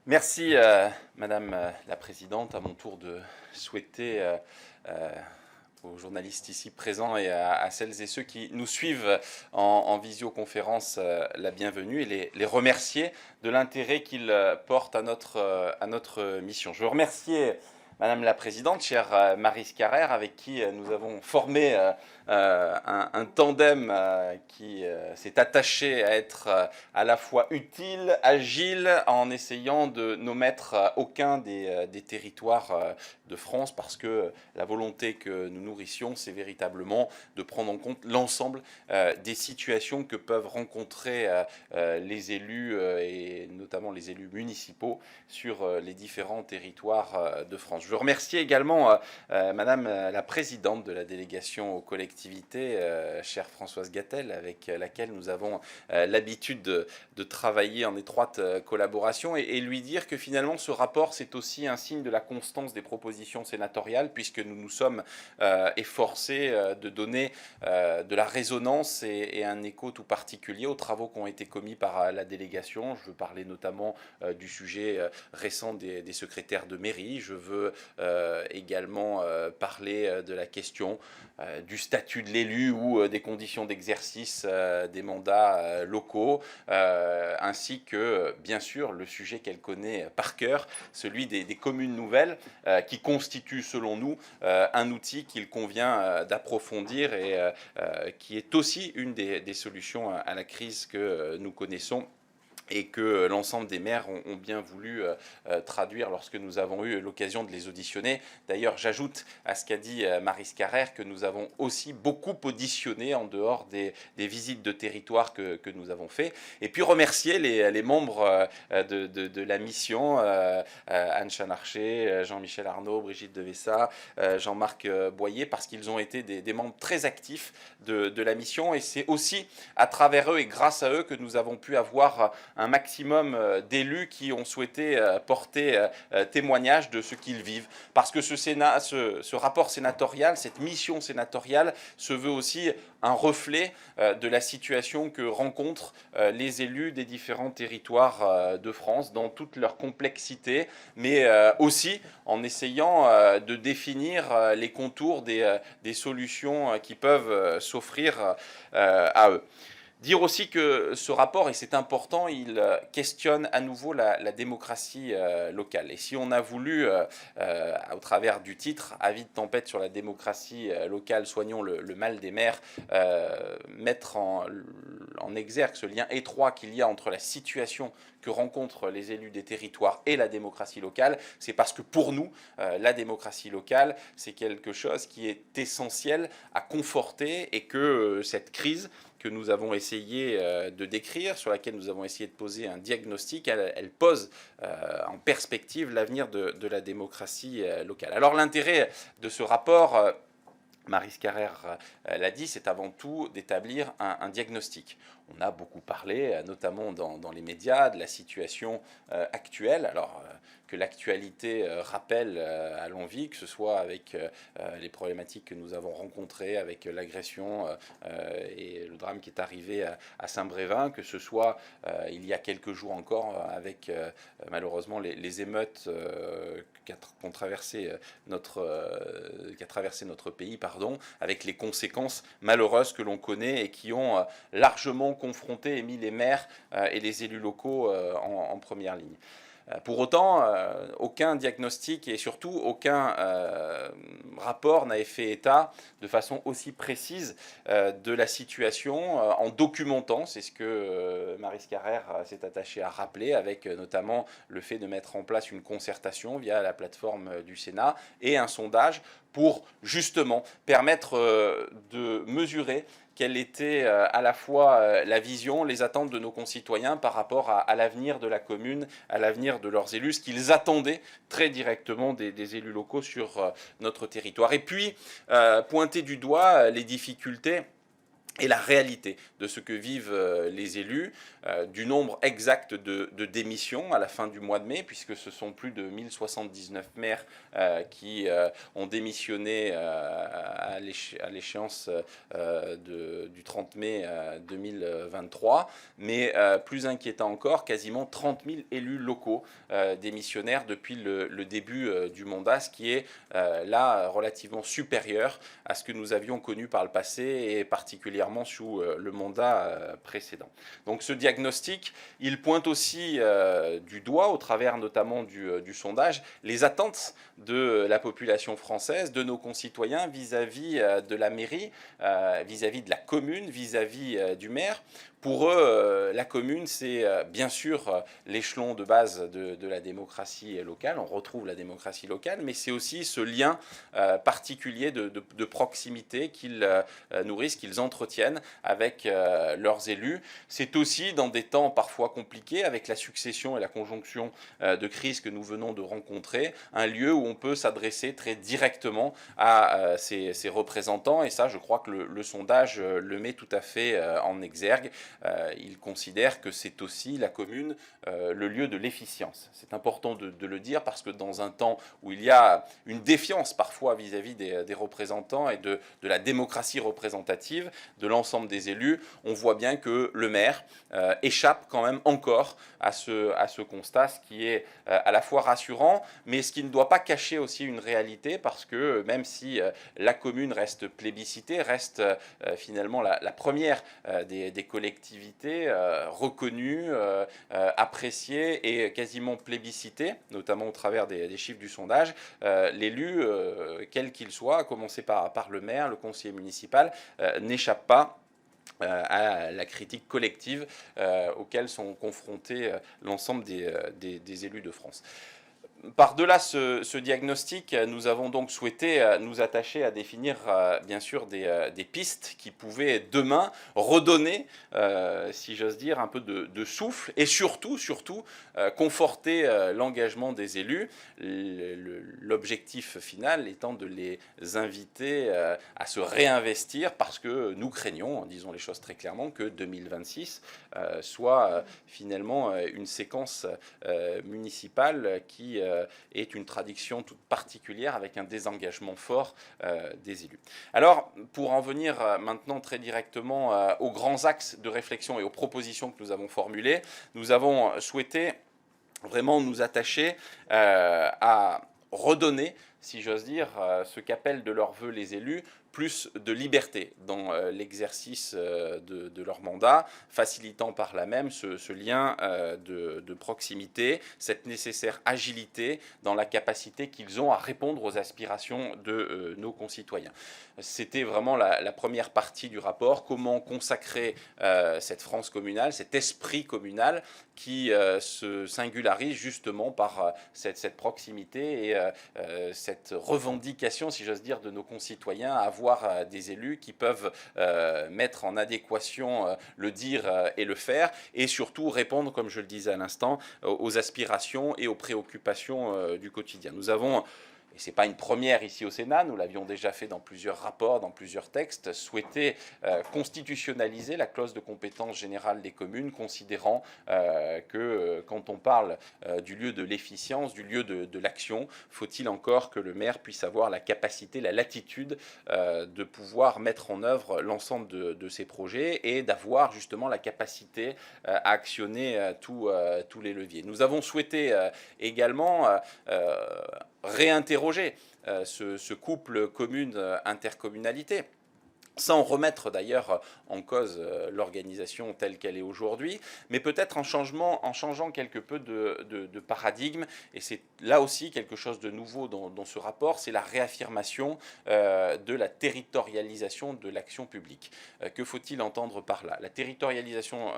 Merci, Madame la Présidente. À mon tour de souhaiter aux journalistes ici présents et à celles et ceux qui nous suivent en visioconférence la bienvenue et les remercier de l'intérêt qu'ils portent à notre mission. Je veux remercier Madame la Présidente, chère Maryse Carrère, avec qui nous avons formé un tandem qui s'est attaché à être à la fois utile, agile, en essayant de n'omettre aucun des territoires de France, parce que la volonté que nous nourrissions, c'est véritablement de prendre en compte l'ensemble des situations que peuvent rencontrer les élus, et notamment les élus municipaux, sur les différents territoires de France. Je veux remercier également Madame la Présidente de la délégation aux collectivités, chère Françoise Gatel, avec laquelle nous avons l'habitude de travailler en étroite collaboration, et lui dire que finalement ce rapport, c'est aussi un signe de la constance des propositions sénatoriales, puisque nous nous sommes efforcés de donner de la résonance et un écho tout particulier aux travaux qui ont été commis par la délégation. Je veux parler notamment du sujet récent des secrétaires de mairie. Je veux également parler de la question du statut de l'élu ou des conditions d'exercice des mandats locaux, ainsi que, bien sûr, le sujet qu'elle connaît par cœur, celui des communes nouvelles, qui constituent, selon nous, un outil qu'il convient d'approfondir et qui est aussi une des solutions à la crise que nous connaissons et que l'ensemble des maires ont bien voulu traduire lorsque nous avons eu l'occasion de les auditionner. D'ailleurs, j'ajoute à ce qu'a dit Maryse Carrère que nous avons aussi beaucoup auditionné en dehors des visites de territoire que nous avons fait. Et puis remercier les membres de la mission, Anne Chanarcher, Jean-Michel Arnaud, Brigitte Devessa, Jean-Marc Boyer, parce qu'ils ont été des membres très actifs de la mission. Et c'est aussi à travers eux et grâce à eux que nous avons pu avoir un maximum d'élus qui ont souhaité porter témoignage de ce qu'ils vivent. Parce que ce rapport sénatorial, cette mission sénatoriale, se veut aussi un reflet de la situation que rencontrent les élus des différents territoires de France dans toute leur complexité, mais aussi en essayant de définir les contours des solutions qui peuvent s'offrir à eux. Dire aussi que ce rapport, et c'est important, il questionne à nouveau la démocratie locale. Et si on a voulu, au travers du titre, Avis de tempête sur la démocratie locale, soignons le mal des maires, mettre en exergue ce lien étroit qu'il y a entre la situation que rencontrent les élus des territoires et la démocratie locale, c'est parce que pour nous, la démocratie locale, c'est quelque chose qui est essentiel à conforter, et que cette crise que nous avons essayé de décrire, sur laquelle nous avons essayé de poser un diagnostic, elle pose en perspective l'avenir de la démocratie locale. Alors l'intérêt de ce rapport, Maryse Carrère l'a dit, c'est avant tout d'établir un diagnostic. On a beaucoup parlé, notamment dans les médias, de la situation actuelle. Alors que l'actualité rappelle à l'envi, que ce soit avec les problématiques que nous avons rencontrées, avec l'agression et le drame qui est arrivé à Saint-Brévin, que ce soit il y a quelques jours encore avec malheureusement les émeutes qu'a traversé notre pays, avec les conséquences malheureuses que l'on connaît et qui ont largement confronté et mis les maires et les élus locaux en première ligne. Pour autant, aucun diagnostic et surtout aucun rapport n'avait fait état de façon aussi précise de la situation en documentant, c'est ce que Maryse Carrère s'est attachée à rappeler, avec notamment le fait de mettre en place une concertation via la plateforme du Sénat et un sondage pour justement permettre de mesurer quelle était à la fois la vision, les attentes de nos concitoyens par rapport à l'avenir de la commune, à l'avenir de leurs élus, ce qu'ils attendaient très directement des élus locaux sur notre territoire. Et puis, pointer du doigt les difficultés et la réalité de ce que vivent les élus, du nombre exact de démissions à la fin du mois de mai, puisque ce sont plus de 1079 maires qui ont démissionné à l'échéance du 30 mai 2023. Mais plus inquiétant encore, quasiment 30 000 élus locaux démissionnaires depuis le début du mandat, ce qui est là relativement supérieur à ce que nous avions connu par le passé et particulièrement sous le mandat précédent. Donc ce diagnostic, il pointe aussi du doigt, au travers notamment du sondage, les attentes de la population française, de nos concitoyens vis-à-vis de la mairie, vis-à-vis de la commune, vis-à-vis du maire. Pour eux, la commune, c'est bien sûr l'échelon de base de la démocratie locale. On retrouve la démocratie locale, mais c'est aussi ce lien particulier de proximité qu'ils nourrissent, qu'ils entretiennent avec leurs élus. C'est aussi, dans des temps parfois compliqués, avec la succession et la conjonction de crises que nous venons de rencontrer, un lieu où on peut s'adresser très directement à ces représentants. Et ça, je crois que le sondage le met tout à fait en exergue. Il considère que c'est aussi la commune le lieu de l'efficience. C'est important de le dire parce que dans un temps où il y a une défiance parfois vis-à-vis des représentants et de la démocratie représentative, de l'ensemble des élus, on voit bien que le maire échappe quand même encore à ce constat, ce qui est à la fois rassurant, mais ce qui ne doit pas cacher aussi une réalité, parce que même si la commune reste plébiscitée, reste finalement la première des collectivités reconnues, appréciées et quasiment plébiscitées, notamment au travers des chiffres du sondage, l'élu, quel qu'il soit, à commencer par le maire, le conseiller municipal, n'échappe pas à la critique collective auxquelles sont confrontés l'ensemble des élus de France. Par-delà ce diagnostic, nous avons donc souhaité nous attacher à définir bien sûr des pistes qui pouvaient demain redonner, si j'ose dire, un peu de souffle et surtout conforter l'engagement des élus. L'objectif final étant de les inviter à se réinvestir, parce que nous craignons, disons les choses très clairement, que 2026 soit finalement une séquence municipale qui est une traduction toute particulière avec un désengagement fort des élus. Alors, pour en venir maintenant très directement aux grands axes de réflexion et aux propositions que nous avons formulées, nous avons souhaité vraiment nous attacher à redonner, si j'ose dire, ce qu'appellent de leur vœu les élus, plus de liberté dans l'exercice de leur mandat, facilitant par là même ce lien de proximité, cette nécessaire agilité dans la capacité qu'ils ont à répondre aux aspirations de nos concitoyens. C'était vraiment la première partie du rapport, comment consacrer cette France communale, cet esprit communal qui se singularise justement par cette proximité et cette revendication, si j'ose dire, de nos concitoyens à avoir des élus qui peuvent mettre en adéquation le dire et le faire, et surtout répondre, comme je le disais à l'instant, aux aspirations et aux préoccupations du quotidien. Nous avons, et ce n'est pas une première ici au Sénat, nous l'avions déjà fait dans plusieurs rapports, dans plusieurs textes, souhaité constitutionnaliser la clause de compétence générale des communes, considérant que quand on parle du lieu de l'efficience, du lieu de l'action, faut-il encore que le maire puisse avoir la capacité, la latitude de pouvoir mettre en œuvre l'ensemble de ses projets et d'avoir justement la capacité à actionner tous les leviers. Nous avons souhaité également réinterroger ce couple commune-intercommunalité, sans remettre d'ailleurs en cause l'organisation telle qu'elle est aujourd'hui, mais peut-être en changeant quelque peu de paradigme. Et c'est là aussi quelque chose de nouveau dans ce rapport, c'est la réaffirmation de la territorialisation de l'action publique. Que faut-il entendre par là? La territorialisation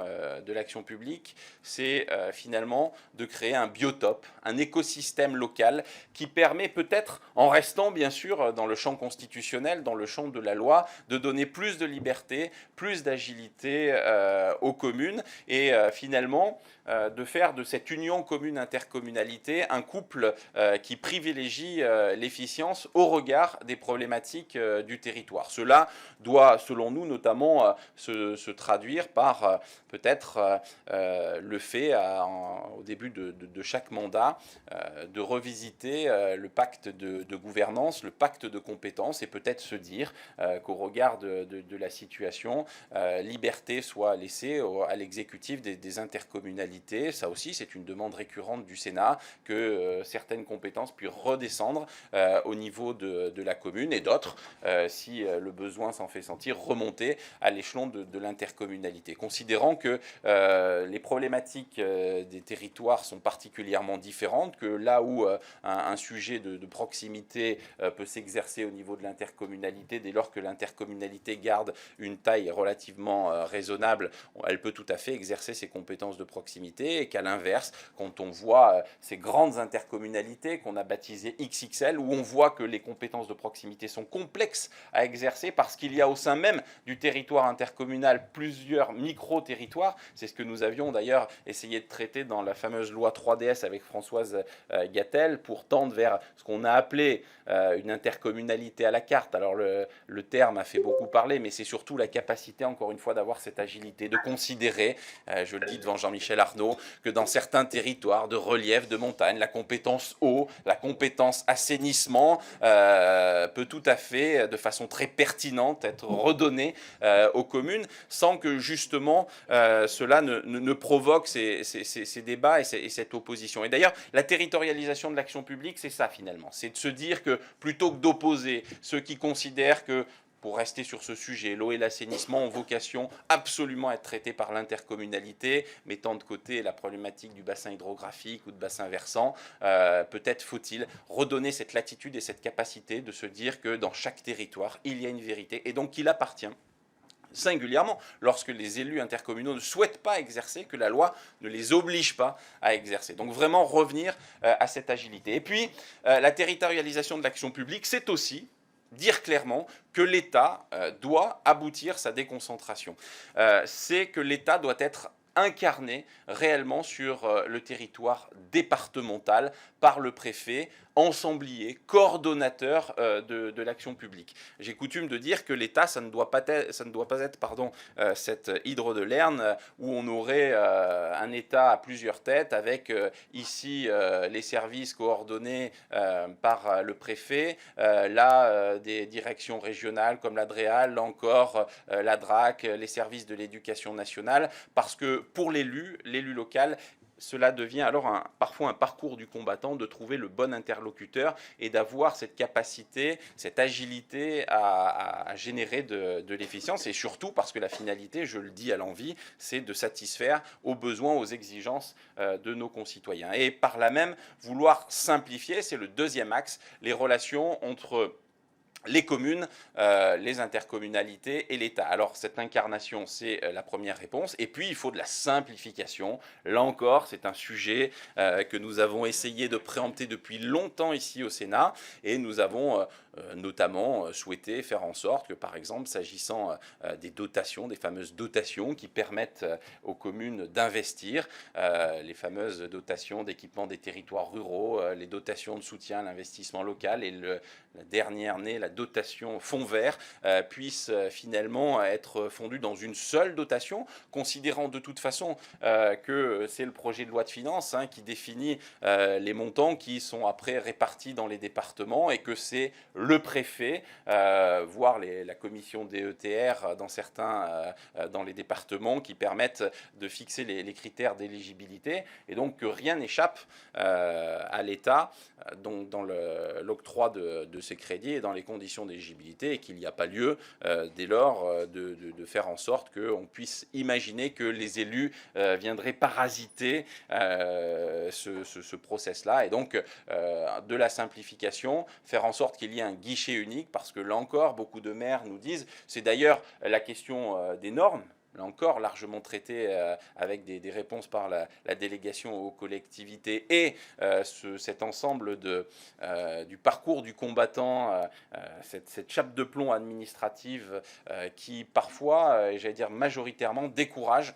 de l'action publique, c'est finalement de créer un biotope, un écosystème local qui permet peut-être, en restant bien sûr dans le champ constitutionnel, dans le champ de la loi, de donner plus de liberté, plus d'agilité aux communes et finalement de faire de cette union commune-intercommunalité un couple qui privilégie l'efficience au regard des problématiques du territoire. Cela doit, selon nous, notamment se traduire par peut-être le fait, au début de chaque mandat, de revisiter le pacte de gouvernance, le pacte de compétences, et peut-être se dire qu'au regard de la situation, liberté soit laissée à l'exécutif des intercommunalités. Ça aussi, c'est une demande récurrente du Sénat, que certaines compétences puissent redescendre au niveau de la commune, et d'autres, si le besoin s'en fait sentir, remonter à l'échelon de l'intercommunalité. Considérant que les problématiques des territoires sont particulièrement différentes, que là où un sujet de proximité peut s'exercer au niveau de l'intercommunalité, dès lors que l'intercommunalité garde une taille relativement raisonnable, elle peut tout à fait exercer ses compétences de proximité, et qu'à l'inverse, quand on voit ces grandes intercommunalités qu'on a baptisées XXL, où on voit que les compétences de proximité sont complexes à exercer parce qu'il y a au sein même du territoire intercommunal plusieurs micro-territoires. C'est ce que nous avions d'ailleurs essayé de traiter dans la fameuse loi 3DS avec Françoise Gatel, pour tendre vers ce qu'on a appelé une intercommunalité à la carte. Alors le terme a fait beaucoup parler, mais c'est surtout la capacité, encore une fois, d'avoir cette agilité, de considérer, je le dis devant Jean-Michel Arnaud, que dans certains territoires de relief, de montagne, la compétence eau, la compétence assainissement peut tout à fait, de façon très pertinente, être redonnée aux communes, sans que justement cela ne provoque ces débats et cette opposition. Et d'ailleurs, la territorialisation de l'action publique, c'est ça finalement, c'est de se dire que plutôt que d'opposer ceux qui considèrent que, pour rester sur ce sujet, l'eau et l'assainissement ont vocation absolument à être traités par l'intercommunalité, mettant de côté la problématique du bassin hydrographique ou de bassin versant. Peut-être faut-il redonner cette latitude et cette capacité de se dire que dans chaque territoire, il y a une vérité, et donc qu'il appartient, singulièrement lorsque les élus intercommunaux ne souhaitent pas exercer, que la loi ne les oblige pas à exercer. Donc vraiment revenir à cette agilité. Et puis, la territorialisation de l'action publique, c'est aussi dire clairement que l'État doit aboutir sa déconcentration. C'est que l'État doit être incarné réellement sur le territoire départemental par le préfet, ensemblier, coordonnateur de l'action publique. J'ai coutume de dire que l'État, ça ne doit pas être cette hydre de Lerne où on aurait un État à plusieurs têtes, avec ici les services coordonnés par le préfet, là des directions régionales comme la DREAL, là encore la DRAC, les services de l'éducation nationale, parce que pour l'élu local, cela devient alors parfois un parcours du combattant de trouver le bon interlocuteur et d'avoir cette capacité, cette agilité à générer de l'efficience, et surtout parce que la finalité, je le dis à l'envi, c'est de satisfaire aux besoins, aux exigences de nos concitoyens. Et par là même, vouloir simplifier, c'est le deuxième axe, les relations entre les communes, les intercommunalités et l'État. Alors cette incarnation, c'est la première réponse. Et puis il faut de la simplification. Là encore, c'est un sujet que nous avons essayé de préempter depuis longtemps ici au Sénat, et nous avons notamment souhaité faire en sorte que, par exemple, s'agissant des dotations, des fameuses dotations qui permettent aux communes d'investir, les fameuses dotations d'équipement des territoires ruraux, les dotations de soutien à l'investissement local, et la dernière née, la dotation fonds vert, puisse finalement être fondue dans une seule dotation, considérant de toute façon que c'est le projet de loi de finances qui définit les montants qui sont après répartis dans les départements, et que c'est le préfet, voire la commission DETR dans les départements, qui permettent de fixer les critères d'éligibilité, et donc que rien n'échappe à l'État dans l'octroi de ces crédits et dans les conditions d'éligibilité, et qu'il n'y a pas lieu dès lors de faire en sorte qu'on puisse imaginer que les élus viendraient parasiter ce process-là, et donc de la simplification, faire en sorte qu'il y ait un guichet unique, parce que là encore, beaucoup de maires nous disent, c'est d'ailleurs la question des normes. là encore, largement traité avec des réponses par la délégation aux collectivités et cet ensemble du parcours du combattant, cette chape de plomb administrative qui parfois, j'allais dire majoritairement, décourage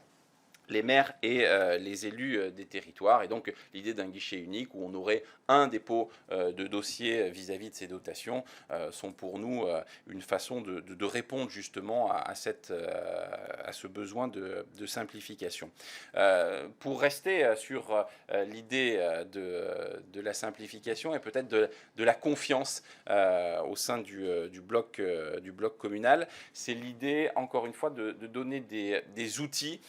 les maires et les élus des territoires. Et donc l'idée d'un guichet unique où on aurait un dépôt de dossier vis-à-vis de ces dotations sont pour nous une façon de répondre justement à ce besoin de simplification. Pour rester sur l'idée de la simplification et peut-être de la confiance au sein du bloc communal, c'est l'idée, encore une fois, de donner des outils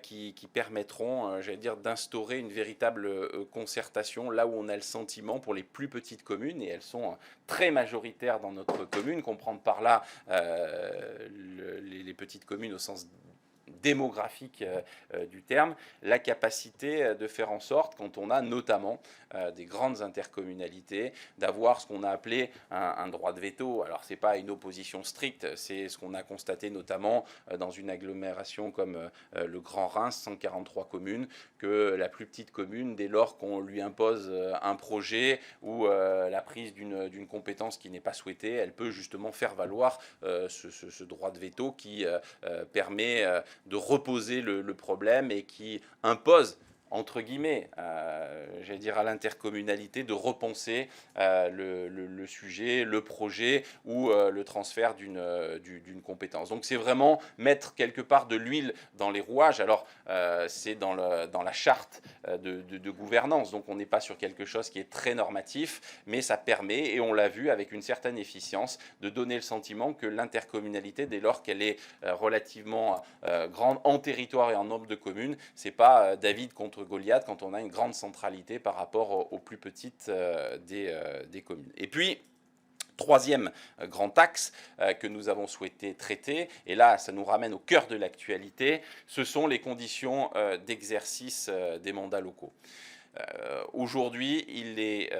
qui permettront, j'allais dire, d'instaurer une véritable concertation là où on a le sentiment pour les plus petites communes, et elles sont très majoritaires dans notre commune, comprendre par là les petites communes au sens démographique du terme, la capacité de faire en sorte, quand on a notamment des grandes intercommunalités, d'avoir ce qu'on a appelé un droit de veto. Alors c'est pas une opposition stricte, c'est ce qu'on a constaté notamment dans une agglomération comme le Grand Reims, 143 communes, que la plus petite commune, dès lors qu'on lui impose un projet ou la prise d'une compétence qui n'est pas souhaitée, elle peut justement faire valoir ce droit de veto qui permet de reposer le problème et qui impose, entre guillemets, j'allais dire à l'intercommunalité, de repenser le sujet, le projet ou le transfert d'une compétence. Donc c'est vraiment mettre quelque part de l'huile dans les rouages. Alors c'est dans la charte de gouvernance, donc on n'est pas sur quelque chose qui est très normatif, mais ça permet, et on l'a vu avec une certaine efficience, de donner le sentiment que l'intercommunalité, dès lors qu'elle est relativement grande en territoire et en nombre de communes, c'est pas David contre Goliath quand on a une grande centralité par rapport aux plus petites des communes. Et puis, troisième grand axe que nous avons souhaité traiter, et là ça nous ramène au cœur de l'actualité, ce sont les conditions d'exercice des mandats locaux. Aujourd'hui, il est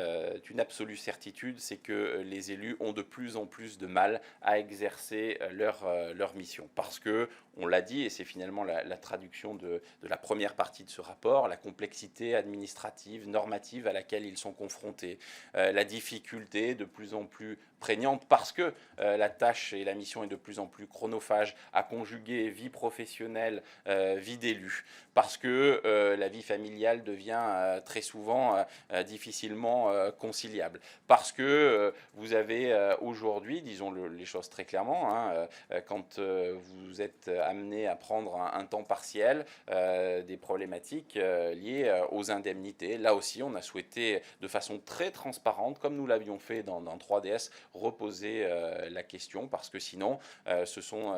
une absolue certitude, c'est que les élus ont de plus en plus de mal à exercer leur mission. Parce que, on l'a dit, et c'est finalement la traduction de la première partie de ce rapport, la complexité administrative, normative à laquelle ils sont confrontés, la difficulté de plus en plus prégnante parce que la tâche et la mission est de plus en plus chronophage à conjuguer vie professionnelle, vie d'élu, parce que la vie familiale devient très souvent difficilement conciliable, parce que vous avez aujourd'hui, disons les choses très clairement, hein, quand vous êtes amené à prendre un temps partiel, des problématiques liées aux indemnités. Là aussi, on a souhaité de façon très transparente, comme nous l'avions fait dans 3DS, reposer la question, parce que sinon, ce sont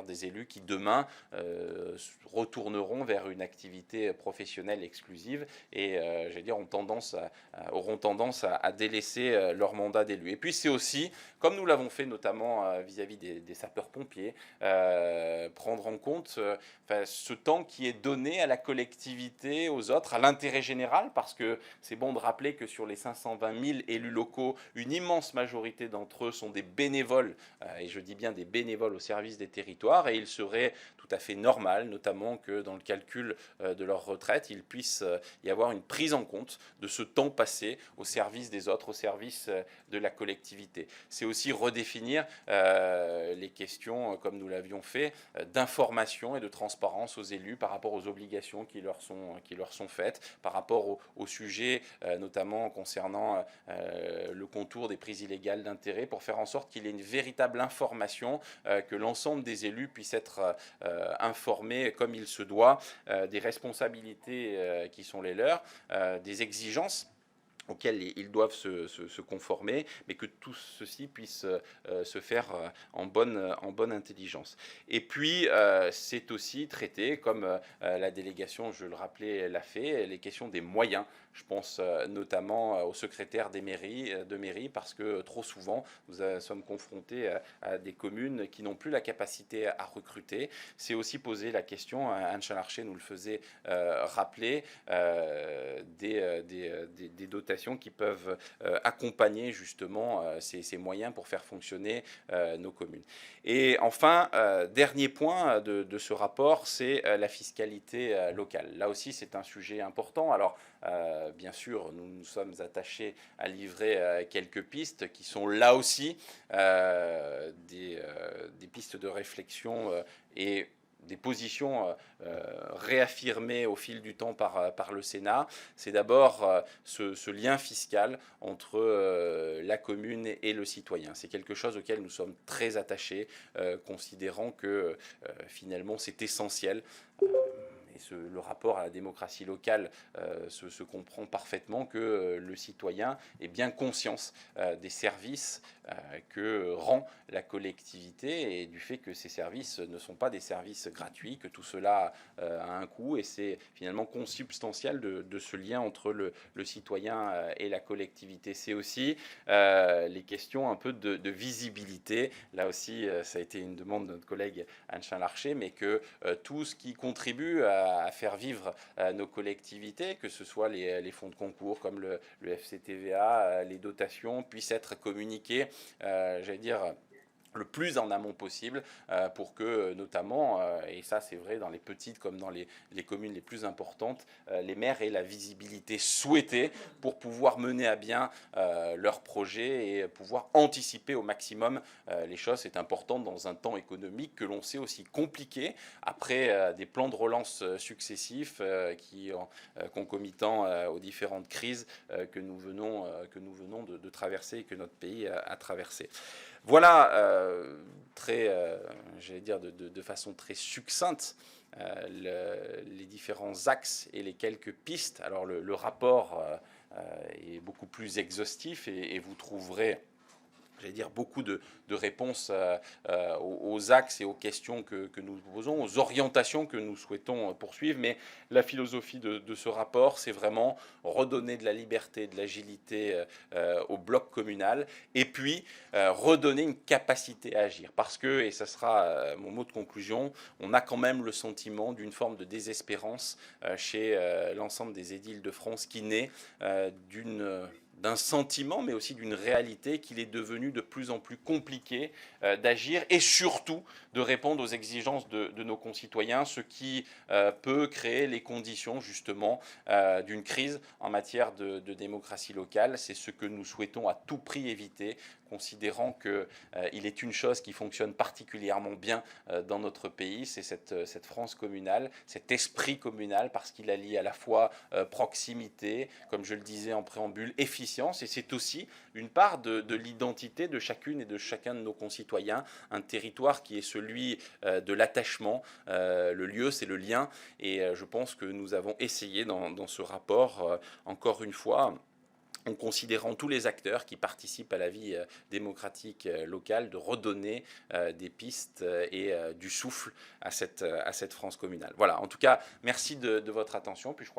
des élus qui demain retourneront vers une activité professionnelle exclusive et auront tendance à délaisser leur mandat d'élu. Et puis c'est aussi, comme nous l'avons fait notamment vis-à-vis des sapeurs-pompiers, prendre en compte ce temps qui est donné à la collectivité, aux autres, à l'intérêt général, parce que c'est bon de rappeler que sur les 520 000 élus locaux, une immense majorité d'entre eux sont des bénévoles, et je dis bien des bénévoles au service des territoires, et il serait tout à fait normal, notamment que dans le calcul de leur retraite, il puisse y avoir une prise en compte de ce temps passé au service des autres, au service de la collectivité. C'est aussi redéfinir les questions, comme nous l'avions fait, d'information et de transparence aux élus par rapport aux obligations qui leur sont faites, par rapport au sujet, notamment concernant le contour des prises illégales d'intérêt, pour faire en sorte qu'il y ait une véritable information, que l'ensemble des élus puissent être informés comme il se doit des responsabilités qui sont les leurs, des exigences auxquels ils doivent se conformer, mais que tout ceci puisse se faire en bonne intelligence. Et puis, c'est aussi traité, comme la délégation, je le rappelais, l'a fait, les questions des moyens. Je pense notamment aux secrétaires de mairie, parce que trop souvent, nous sommes confrontés à des communes qui n'ont plus la capacité à recruter. C'est aussi poser la question, Anne Chalarché nous le faisait rappeler, des dotations associations qui peuvent accompagner justement ces moyens pour faire fonctionner nos communes. Et enfin, dernier point de ce rapport, c'est la fiscalité locale. Là aussi, c'est un sujet important. Alors, bien sûr, nous nous sommes attachés à livrer quelques pistes qui sont là aussi des pistes de réflexion et des positions réaffirmées au fil du temps par le Sénat. C'est d'abord ce lien fiscal entre la commune et le citoyen. C'est quelque chose auquel nous sommes très attachés, considérant que finalement c'est essentiel. Le rapport à la démocratie locale se comprend parfaitement que le citoyen ait bien conscience des services que rend la collectivité et du fait que ces services ne sont pas des services gratuits, que tout cela a un coût et c'est finalement consubstantiel de ce lien entre le citoyen et la collectivité. C'est aussi les questions un peu de visibilité. Là aussi, ça a été une demande de notre collègue Anne Chain-Larché, mais que tout ce qui contribue à faire vivre nos collectivités, que ce soit les fonds de concours comme le FCTVA, les dotations, puissent être communiqués, j'allais dire, le plus en amont possible pour que notamment, et ça c'est vrai dans les petites comme dans les communes les plus importantes, les maires aient la visibilité souhaitée pour pouvoir mener à bien leurs projets et pouvoir anticiper au maximum les choses. C'est important dans un temps économique que l'on sait aussi compliqué après des plans de relance successifs qui concomitants aux différentes crises que nous venons de traverser et que notre pays a traversé. Voilà, j'allais dire de façon très succincte, les différents axes et les quelques pistes. Alors le rapport est beaucoup plus exhaustif et vous trouverez, j'allais dire, beaucoup de réponses aux axes et aux questions que nous posons, aux orientations que nous souhaitons poursuivre. Mais la philosophie de ce rapport, c'est vraiment redonner de la liberté, de l'agilité au bloc communal et puis redonner une capacité à agir. Parce que, et ça sera mon mot de conclusion, on a quand même le sentiment d'une forme de désespérance chez l'ensemble des édiles de France qui naît d'un sentiment, mais aussi d'une réalité qu'il est devenu de plus en plus compliqué d'agir et surtout de répondre aux exigences de nos concitoyens, ce qui peut créer les conditions justement d'une crise en matière de démocratie locale. C'est ce que nous souhaitons à tout prix éviter, considérant qu'il est une chose qui fonctionne particulièrement bien dans notre pays, c'est cette France communale, cet esprit communal, parce qu'il allie à la fois proximité, comme je le disais en préambule, efficience, et c'est aussi une part de l'identité de chacune et de chacun de nos concitoyens, un territoire qui est celui de l'attachement, le lieu c'est le lien, et je pense que nous avons essayé dans ce rapport, encore une fois, en considérant tous les acteurs qui participent à la vie démocratique locale, de redonner des pistes et du souffle à cette France communale. Voilà, en tout cas, merci de votre attention. Puis je crois